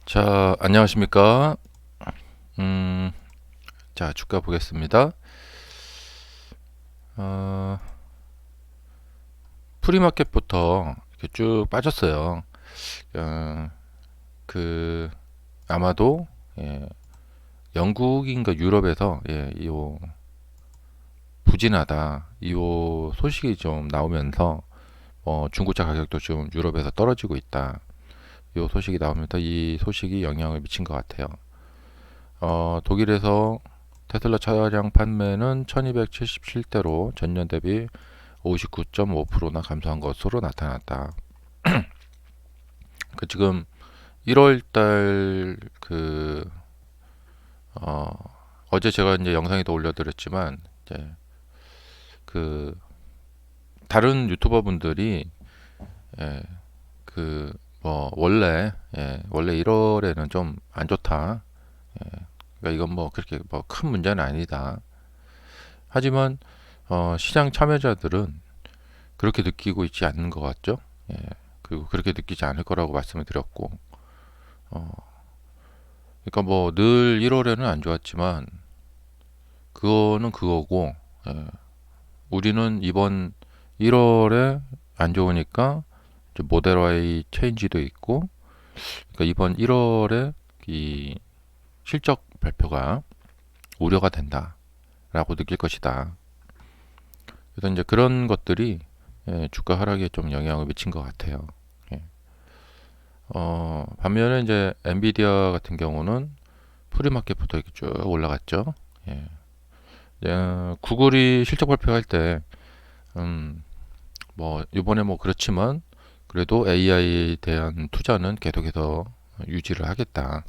자, 안녕하십니까? 음, 자, 주가 보겠습니다. 어, 프리마켓부터 이렇게 쭉 빠졌어요. 어, 그, 아마도, 예, 영국인가 유럽에서, 이 부진하다, 이 소식이 좀 나오면서, 중고차 가격도 좀 유럽에서 떨어지고 있다. 이 소식이 나오면서 이 소식이 영향을 미친 것 같아요. 독일에서 테슬라 차량 판매는 1277대로 전년 대비 59.5%나 감소한 것으로 나타났다. 지금 1월 달그 어, 어제 제가 이제 영상에도 올려드렸지만 이제 그 다른 유튜버 분들이 예, 원래 1월에는 좀 안 좋다. 그러니까 이건 뭐 그렇게 뭐 큰 문제는 아니다. 하지만 시장 참여자들은 그렇게 느끼고 있지 않는 것 같죠. 예, 그리고 그렇게 느끼지 않을 거라고 말씀을 드렸고, 어, 그러니까 뭐 늘 1월에는 안 좋았지만 그거는 그거고, 예, 우리는 이번 1월에 안 좋으니까 이제 모델 Y 체인지도 있고, 그러니까 이번 1월에 이 실적 발표가 우려가 된다라고 느낄 것이다. 그래서 이제 그런 것들이 주가 하락에 좀 영향을 미친 것 같아요. 예. 반면에 이제 엔비디아 같은 경우는 프리마켓부터 이렇게 쭉 올라갔죠. 예. 구글이 실적 발표할 때, 뭐, 이번에 뭐 그렇지만, 그래도 AI에 대한 투자는 계속해서 유지를 하겠다.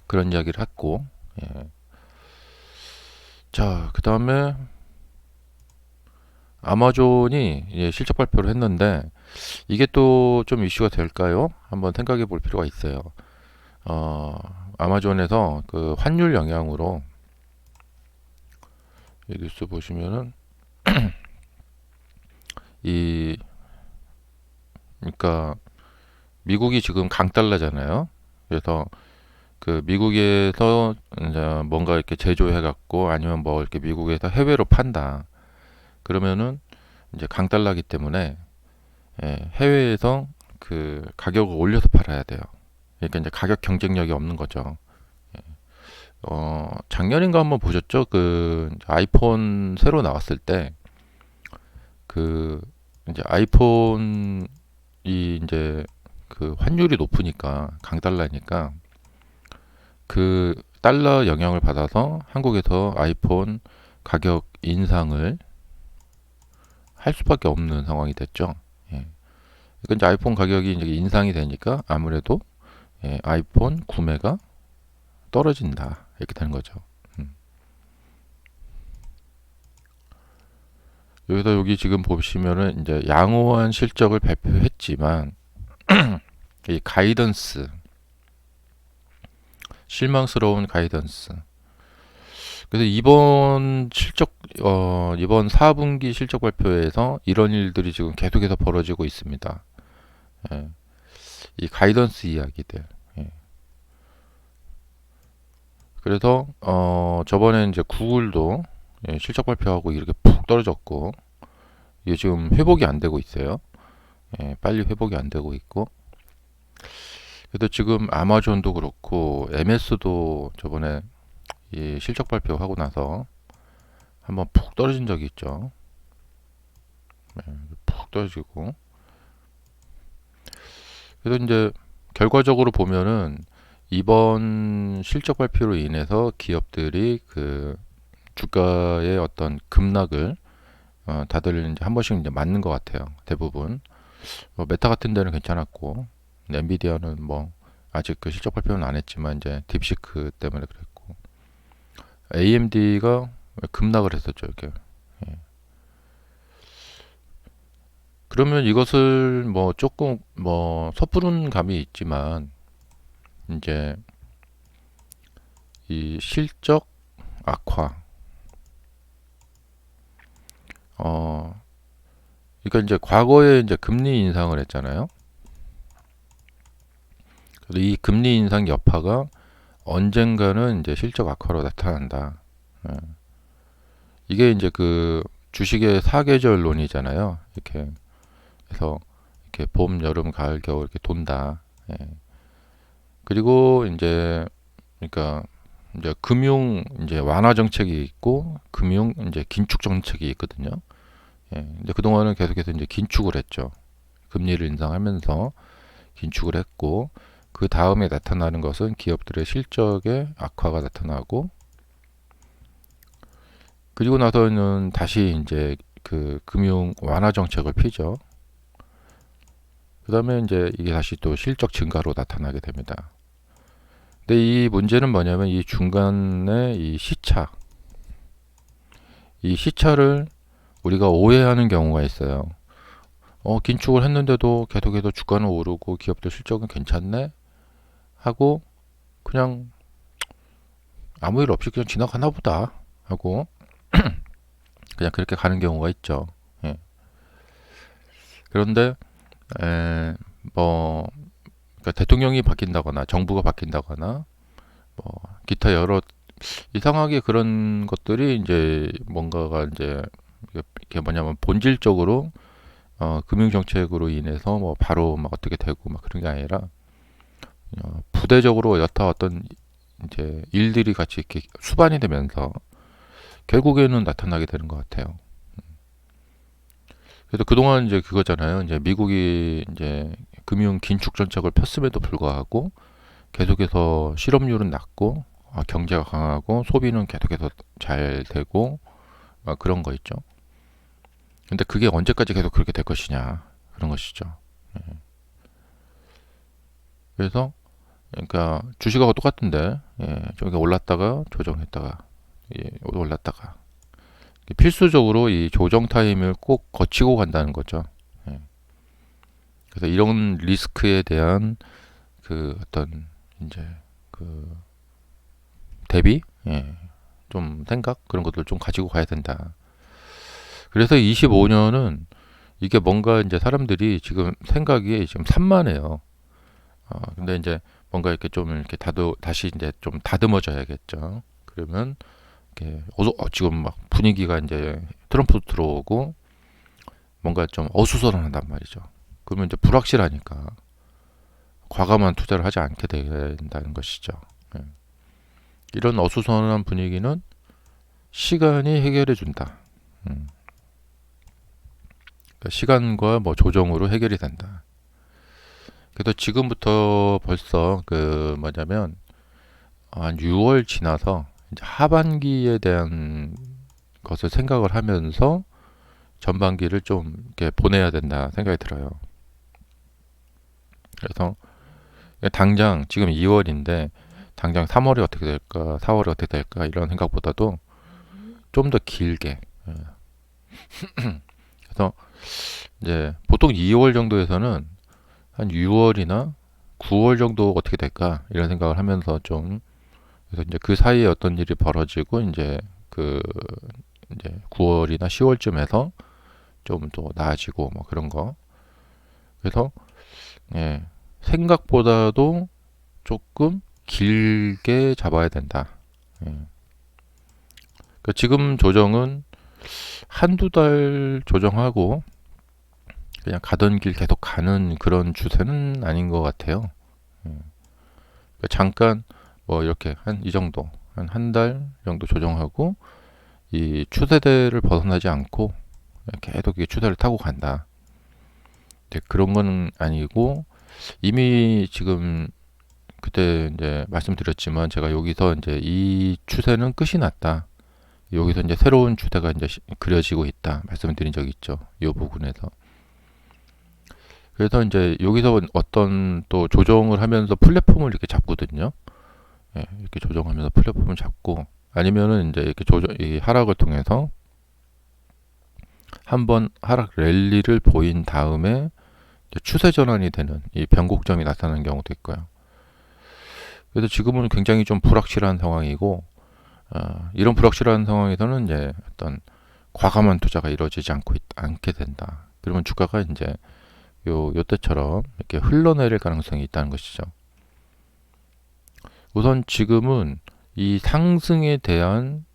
그런 이야기를 했고, 예. 자, 그 다음에 아마존이 실적 발표를 했는데, 이게 또 좀 이슈가 될까요? 한번 생각해 볼 필요가 있어요. 어, 아마존에서 그 환율 영향으로, 이 뉴스 보시면은, 이, 그러니까 미국이 지금 강달러잖아요. 그래서 그 미국에서 이제 뭔가 이렇게 제조해 갖고 아니면 뭐 이렇게 미국에서 해외로 판다. 그러면은 이제 강달러기 때문에 해외에서 그 가격을 올려서 팔아야 돼요. 그러니까 이제 가격 경쟁력이 없는 거죠. 작년인가 한번 보셨죠? 그 아이폰 새로 나왔을 때 그 이제 아이폰이 이제 그 환율이 높으니까 강달러니까 그 달러 영향을 받아서 한국에서 아이폰 가격 인상을 할 수밖에 없는 상황이 됐죠. 예. 그러니까 이제 아이폰 가격이 이제 인상이 되니까 아무래도 아이폰 구매가 떨어진다 이렇게 되는 거죠. 음. 여기 지금 보시면은 이제 양호한 실적을 발표했지만 이 가이던스 실망스러운 가이던스. 그래서 이번 4분기 실적 발표에서 이런 일들이 지금 계속해서 벌어지고 있습니다. 예, 이 가이던스 이야기들. 예. 그래서 저번에 이제 구글도 실적 발표하고 이렇게 푹 떨어졌고 이게 지금 회복이 안 되고 있어요. 빨리 회복이 안 되고 있고. 그래도 지금 아마존도 그렇고 MS도 저번에 이 실적 발표하고 나서 한번 푹 떨어진 적이 있죠. 푹 떨어지고. 그래서 이제 결과적으로 보면은 이번 실적 발표로 인해서 기업들이 그 주가의 어떤 급락을 다들 이제 한 번씩 이제 맞는 것 같아요. 대부분. 메타 같은 데는 괜찮았고, 엔비디아는 뭐 아직 그 실적 발표는 안 했지만 이제 딥시크 때문에 그랬고, AMD가 급락을 했었죠. 이렇게. 예. 그러면 이것을 뭐 조금 뭐 섣부른 감이 있지만 이제 이 실적 악화, 어, 그러니까 이제 과거에 이제 금리 인상을 했잖아요. 그래서 이 금리 인상 여파가 언젠가는 이제 실적 악화로 나타난다. 예. 이게 이제 그 주식의 사계절론이잖아요. 이렇게 해서 이렇게 봄, 여름, 가을, 겨울 이렇게 돈다. 예. 그리고 이제 그러니까 이제 금융 이제 완화 정책이 있고 금융 이제 긴축 정책이 있거든요. 예. 이제 그동안은 계속해서 이제 긴축을 했죠. 금리를 인상하면서 긴축을 했고 그 다음에 나타나는 것은 기업들의 실적의 악화가 나타나고 그리고 나서는 다시 이제 그 금융 완화 정책을 피죠. 그 다음에 이제 이게 다시 또 실적 증가로 나타나게 됩니다. 근데 이 문제는 뭐냐면 이 중간에 이 시차를 우리가 오해하는 경우가 있어요. 긴축을 했는데도 계속해서 주가는 오르고 기업들 실적은 괜찮네 하고 그냥 아무 일 없이 그냥 지나가나 보다 하고 그냥 그렇게 가는 경우가 있죠. 예. 그런데 뭐 그러니까 대통령이 바뀐다거나 정부가 바뀐다거나 뭐 기타 여러 이상하게 그런 것들이 이제 뭔가가 이제 이게 뭐냐면 본질적으로 금융 정책으로 인해서 뭐 바로 막 어떻게 되고 막 그런 게 아니라 부대적으로 여타 어떤 이제 일들이 같이 이렇게 수반이 되면서 결국에는 나타나게 되는 것 같아요. 그래서 그동안 이제 그거잖아요. 이제 미국이 이제 금융 긴축 정책을 폈음에도 불구하고 계속해서 실업률은 낮고 경제가 강하고 소비는 계속해서 잘 되고 그런 거 있죠. 근데 그게 언제까지 계속 그렇게 될 것이냐 그런 것이죠. 예. 그래서 그러니까 주식하고 똑같은데 좀 올랐다가 조정했다가 올랐다가 필수적으로 이 조정 타임을 꼭 거치고 간다는 거죠. 예. 그래서 이런 리스크에 대한 그 어떤 이제 그 대비, 좀 생각 그런 것들 좀 가지고 가야 된다. 그래서 25년은 이게 뭔가 이제 사람들이 지금 생각이 지금 산만해요. 근데 이제 뭔가 이렇게 좀 이렇게 다시 이제 좀 다듬어져야겠죠. 그러면 이렇게 지금 막 분위기가 이제 트럼프 들어오고 뭔가 좀 어수선하단 말이죠. 그러면 이제 불확실하니까 과감한 투자를 하지 않게 된다는 것이죠. 예. 이런 어수선한 분위기는 시간이 해결해 준다. 그러니까 시간과 뭐 조정으로 해결이 된다. 그래서 지금부터 벌써 그 뭐냐면 한 6월 지나서 이제 하반기에 대한 것을 생각을 하면서 전반기를 좀 이렇게 보내야 된다 생각이 들어요. 그래서 당장 지금 2월인데 당장 3월이 어떻게 될까, 4월이 어떻게 될까 이런 생각보다도 좀 더 길게. 그래서 이제 보통 2월 정도에서는 한 6월이나 9월 정도 어떻게 될까 이런 생각을 하면서 좀 그래서 이제 그 사이에 어떤 일이 벌어지고 그 이제 9월이나 10월쯤에서 좀 더 나아지고 뭐 그런 거. 그래서 생각보다도 조금 길게 잡아야 된다. 그러니까 지금 조정은 한두 달 조정하고 그냥 가던 길 계속 가는 그런 추세는 아닌 것 같아요. 그러니까 잠깐 뭐 이렇게 한 이 정도 한 달 정도 조정하고 이 추세대를 벗어나지 않고 계속 이 추세를 타고 간다. 그런 건 아니고 이미 지금 그때 이제 말씀드렸지만 제가 여기서 이제 이 추세는 끝이 났다. 여기서 이제 새로운 추세가 이제 그려지고 있다. 말씀드린 적이 있죠. 이 부분에서. 그래서 이제 여기서 어떤 또 조정을 하면서 플랫폼을 이렇게 잡거든요. 이렇게 조정하면서 플랫폼을 잡고 아니면은 이제 이렇게 이 하락을 통해서 한번 하락 랠리를 보인 다음에 추세 전환이 되는 이 변곡점이 나타나는 경우도 있고요. 그래서 지금은 굉장히 좀 불확실한 상황이고 이런 불확실한 상황에서는 이제 어떤 과감한 투자가 이루어지지 않게 된다. 그러면 주가가 이제 요때처럼 이렇게 흘러내릴 가능성이 있다는 것이죠. 우선 지금은 이 상승에 대한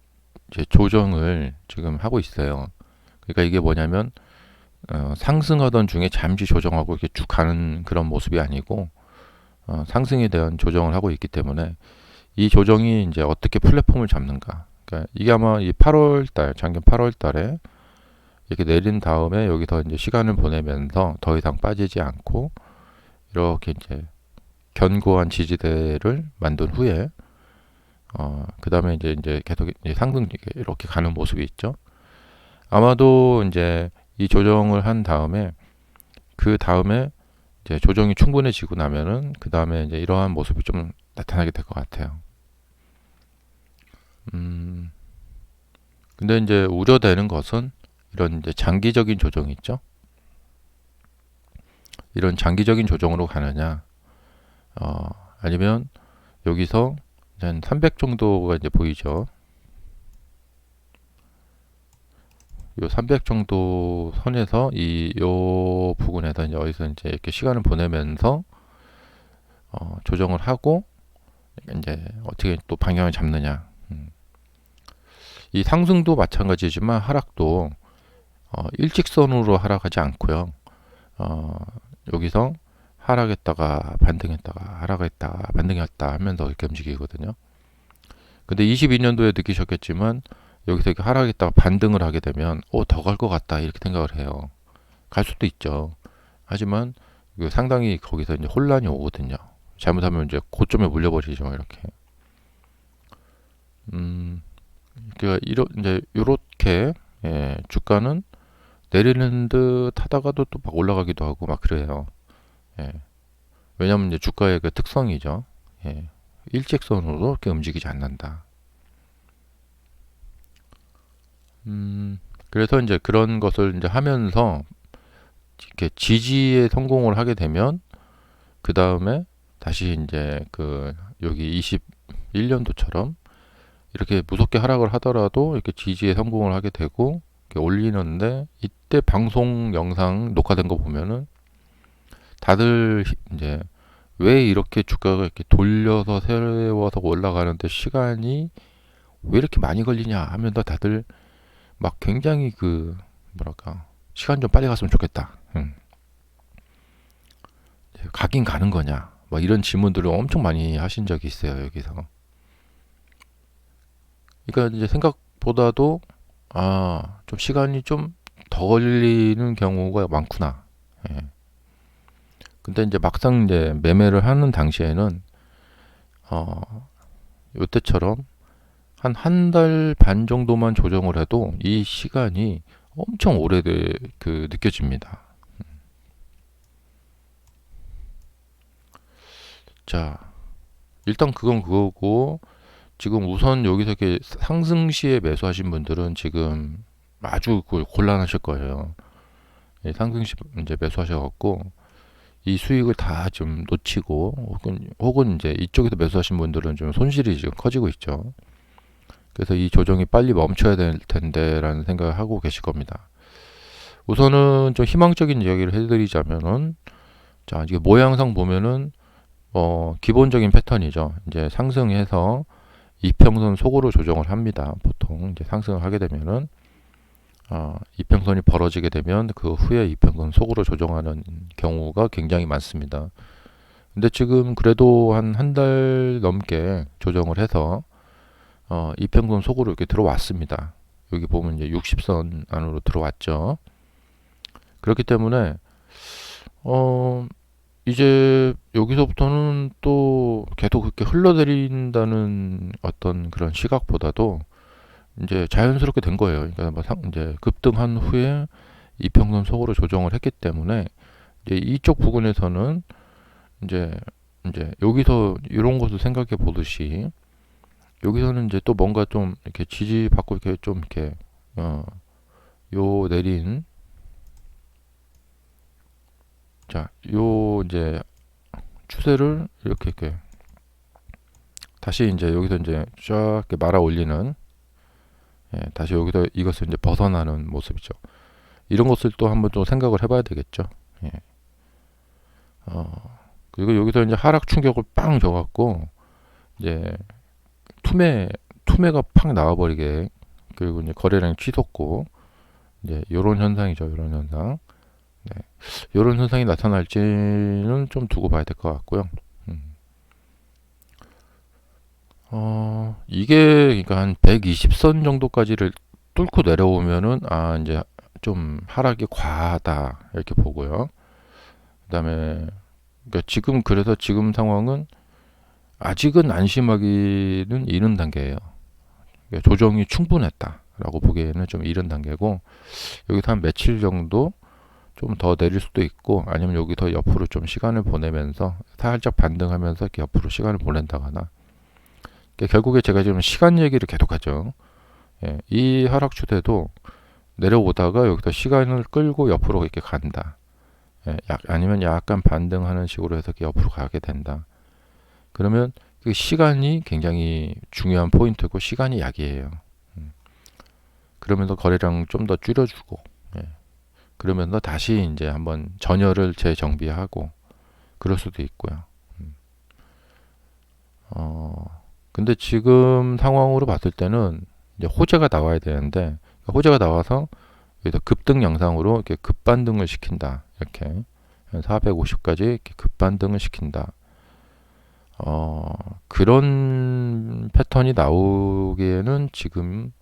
이제 조정을 지금 하고 있어요. 그러니까 이게 뭐냐면 상승하던 중에 잠시 조정하고 이렇게 쭉 가는 그런 모습이 아니고 상승에 대한 조정을 하고 있기 때문에 이 조정이 이제 어떻게 플랫폼을 잡는가. 그러니까 이게 아마 이 8월 달, 작년 8월 달에 이렇게 내린 다음에 여기서 이제 시간을 보내면서 더 이상 빠지지 않고 이렇게 이제 견고한 지지대를 만든 후에 그 다음에 이제 계속 이제 상승 이렇게 가는 모습이 있죠. 아마도 이제 이 조정을 한 다음에 그 다음에 이제 조정이 충분해지고 나면은 그 다음에 이제 이러한 모습이 좀 나타나게 될 것 같아요. 근데 이제 우려되는 것은 이런 이제 장기적인 조정이 있죠. 이런 장기적인 조정으로 가느냐, 아니면 여기서 한 300 정도가 이제 보이죠. 요 300 정도 선에서 요 부분에서 이제 어디서 이제 이렇게 시간을 보내면서 조정을 하고 이제 어떻게 또 방향을 잡느냐. 이 상승도 마찬가지지만 하락도 일직선으로 하락하지 않고요. 여기서 하락했다가 반등했다가 하락했다가 반등했다 하면서 이렇게 움직이거든요. 근데 22년도에 느끼셨겠지만 여기서 이렇게 하락했다가 반등을 하게 되면 더 갈 것 같다 이렇게 생각을 해요. 갈 수도 있죠. 하지만 상당히 거기서 이제 혼란이 오거든요. 잘못하면 이제 고점에 물려버리죠 이렇게. 그러니까 이제 요렇게 주가는 내리는 듯 하다가도 또 막 올라가기도 하고 막 그래요. 예. 왜냐면 이제 주가의 그 특성이죠. 예. 일직선으로 이렇게 움직이지 않는다. 그래서 이제 그런 것을 이제 하면서 이렇게 지지에 성공을 하게 되면 그 다음에 다시 이제 그 여기 21년도처럼 이렇게 무섭게 하락을 하더라도 이렇게 지지에 성공을 하게 되고 이렇게 올리는데 이때 방송 영상 녹화된 거 보면은 다들 이제 왜 이렇게 주가가 이렇게 돌려서 세워서 올라가는데 시간이 왜 이렇게 많이 걸리냐 하면서 다들 막 굉장히 그 뭐랄까 시간 좀 빨리 갔으면 좋겠다. 가긴 가는 거냐? 막 이런 질문들을 엄청 많이 하신 적이 있어요 여기서. 그러니까 이제 생각보다도 좀 시간이 좀 더 걸리는 경우가 많구나. 예. 근데 이제 막상 이제 매매를 하는 당시에는 요때처럼 한 달 반 정도만 조정을 해도 이 시간이 엄청 느껴집니다. 자, 일단 그건 그거고 지금 우선 여기서 이렇게 상승 시에 매수하신 분들은 지금 아주 곤란하실 거예요. 상승 시 이제 매수하셔갖고 이 수익을 다 좀 놓치고 혹은 이제 이쪽에서 매수하신 분들은 좀 손실이 지금 커지고 있죠. 그래서 이 조정이 빨리 멈춰야 될 텐데라는 생각을 하고 계실 겁니다. 우선은 좀 희망적인 이야기를 해드리자면은 자 이게 모양상 보면은 기본적인 패턴이죠. 이제 상승해서 이평선 속으로 조정을 합니다. 보통 이제 상승을 하게 되면은 이평선이 벌어지게 되면 그 후에 이평선 속으로 조정하는 경우가 굉장히 많습니다. 근데 지금 그래도 한 달 넘게 조정을 해서 이평선 속으로 이렇게 들어왔습니다. 여기 보면 이제 60선 안으로 들어왔죠. 그렇기 때문에 이제 여기서부터는 또 계속 그렇게 흘러내린다는 어떤 그런 시각보다도 이제 자연스럽게 된 거예요. 그러니까 이제 급등한 후에 이평선 속으로 조정을 했기 때문에 이제 이쪽 부분에서는 이제 여기서 이런 것도 생각해 보듯이 여기서는 이제 또 뭔가 좀 이렇게 지지받고 이렇게 좀 이렇게 요 내린 자, 요 이제 추세를 이렇게 다시 이제 여기서 이제 쫙 이렇게 말아 올리는 다시 여기서 이것을 이제 벗어나는 모습이죠. 이런 것을 또 한번 좀 생각을 해봐야 되겠죠. 예. 그리고 여기서 이제 하락 충격을 빵 줘갖고 이제 투매가 팍 나와버리게, 그리고 이제 거래량이 치솟고, 이제 요런 현상이죠. 요런 현상. 네. 요런 현상이 나타날지는 좀 두고 봐야 될 것 같고요. 이게 그러니까 한 120선 정도까지를 뚫고 내려오면은 이제 좀 하락이 과하다 이렇게 보고요. 그다음에 그러니까 그래서 지금 상황은 아직은 안심하기는 이른 단계예요. 그러니까 조정이 충분했다라고 보기에는 좀 이른 단계고, 여기서 한 며칠 정도 좀 더 내릴 수도 있고, 아니면 여기 더 옆으로 좀 시간을 보내면서 살짝 반등하면서 이렇게 옆으로 시간을 보낸다거나. 그러니까 결국에 제가 지금 시간 얘기를 계속하죠. 예, 이 하락 추세도 내려오다가 여기서 시간을 끌고 옆으로 이렇게 간다. 예, 아니면 약간 반등하는 식으로 해서 이렇게 옆으로 가게 된다. 그러면 그 시간이 굉장히 중요한 포인트고, 시간이 약이에요. 그러면서 거래량 좀 더 줄여주고, 예, 그러면서 다시 이제 한번 전열을 재정비하고 그럴 수도 있고요. 근데 지금 상황으로 봤을 때는 이제 호재가 나와야 되는데, 호재가 나와서 여기서 급등 양상으로 이렇게 급반등을 시킨다. 이렇게 한 450까지 이렇게 급반등을 시킨다. 그런 패턴이 나오기에는 지금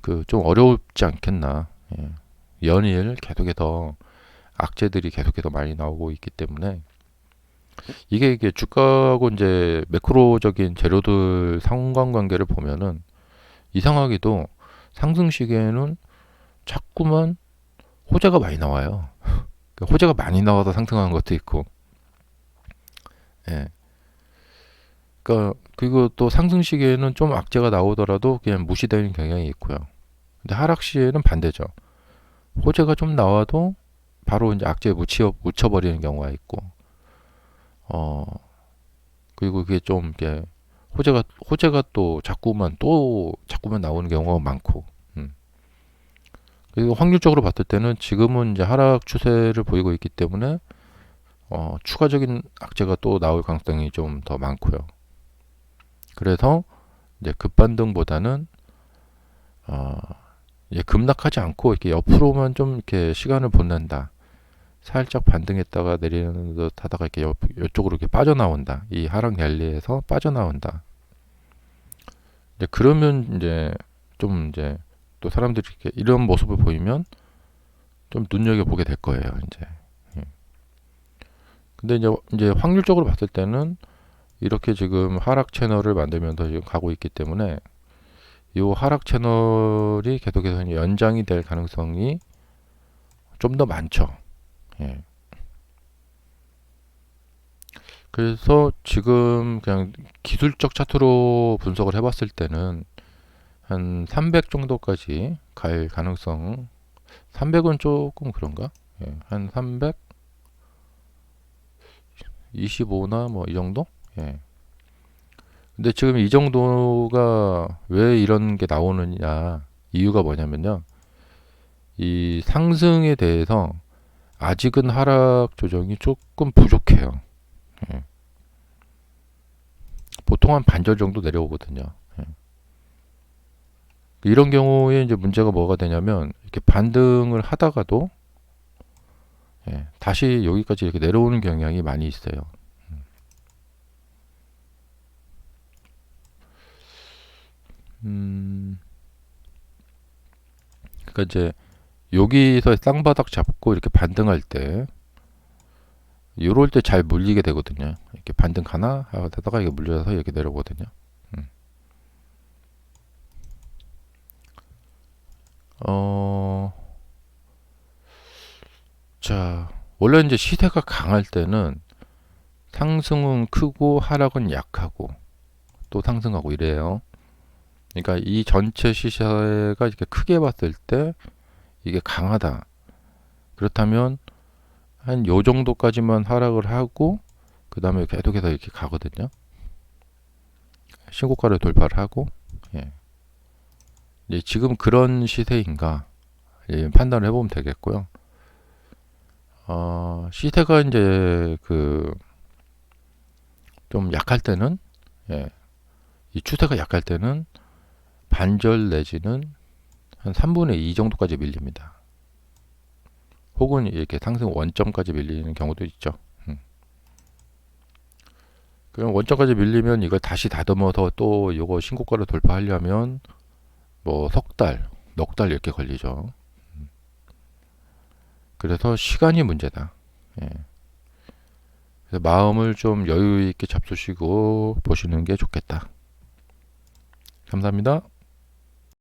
그 좀 어렵지 않겠나. 예. 연일 계속해서 악재들이 계속해서 많이 나오고 있기 때문에, 이게 주가하고 이제 매크로적인 재료들 상관관계를 보면은 이상하게도 상승 시기에는 자꾸만 호재가 많이 나와요. 그러니까 호재가 많이 나와서 상승하는 것도 있고, 예. 그러니까 그리고 또 상승 시기에는 좀 악재가 나오더라도 그냥 무시되는 경향이 있고요. 근데 하락 시에는 반대죠. 호재가 좀 나와도 바로 이제 악재에 묻혀버리는 경우가 있고, 어, 그리고 그게 좀 이렇게 호재가 자꾸만 나오는 경우가 많고, 그리고 확률적으로 봤을 때는 지금은 이제 하락 추세를 보이고 있기 때문에 추가적인 악재가 또 나올 가능성이 좀 더 많고요. 그래서 이제 급반등보다는 어, 이제 급락하지 않고 이렇게 옆으로만 좀 이렇게 시간을 보낸다. 살짝 반등했다가 내리는 듯 하다가 이렇게 이쪽으로 이렇게 빠져나온다. 이 하락 랠리에서 빠져나온다. 이제 그러면 이제 또 사람들이 이렇게 이런 모습을 보이면 좀 눈여겨보게 될 거예요. 이제. 예. 근데 이제 확률적으로 봤을 때는 이렇게 지금 하락 채널을 만들면서 지금 가고 있기 때문에 이 하락 채널이 계속해서 연장이 될 가능성이 좀 더 많죠. 예. 그래서 지금 그냥 기술적 차트로 분석을 해봤을 때는 한 300 정도까지 갈 가능성, 300은 조금 그런가? 예, 한 325나 뭐 이 정도? 예. 근데 지금 이 정도가 왜 이런 게 나오느냐, 이유가 뭐냐면요. 이 상승에 대해서 아직은 하락 조정이 조금 부족해요. 예. 보통 한 반절 정도 내려오거든요. 예. 이런 경우에 이제 문제가 뭐가 되냐면, 이렇게 반등을 하다가도 다시 여기까지 이렇게 내려오는 경향이 많이 있어요. 그러니까 이제 여기서 쌍바닥 잡고 이렇게 반등할 때, 요럴 때 잘 물리게 되거든요. 이렇게 반등 가나 하다가 이게 물려서 이렇게 내려오거든요. 음. 어, 자, 원래 이제 시세가 강할 때는 상승은 크고 하락은 약하고 또 상승하고 이래요. 그러니까 이 전체 시세가 이렇게 크게 봤을 때 이게 강하다. 그렇다면 한 요 정도까지만 하락을 하고 그 다음에 계속해서 이렇게 가거든요. 신고가를 돌파를 하고, 예. 이제 지금 그런 시세인가, 예, 판단을 해보면 되겠고요. 시세가 이제 그 좀 약할 때는 예, 이 추세가 약할 때는 반절 내지는 한 3분의 2 정도까지 밀립니다. 혹은 이렇게 상승 원점까지 밀리는 경우도 있죠. 그럼 원점까지 밀리면 이걸 다시 다듬어서 또 이거 신고가를 돌파하려면 뭐 석 달, 넉 달 이렇게 걸리죠. 그래서 시간이 문제다. 예. 그래서 마음을 좀 여유 있게 잡수시고 보시는 게 좋겠다. 감사합니다.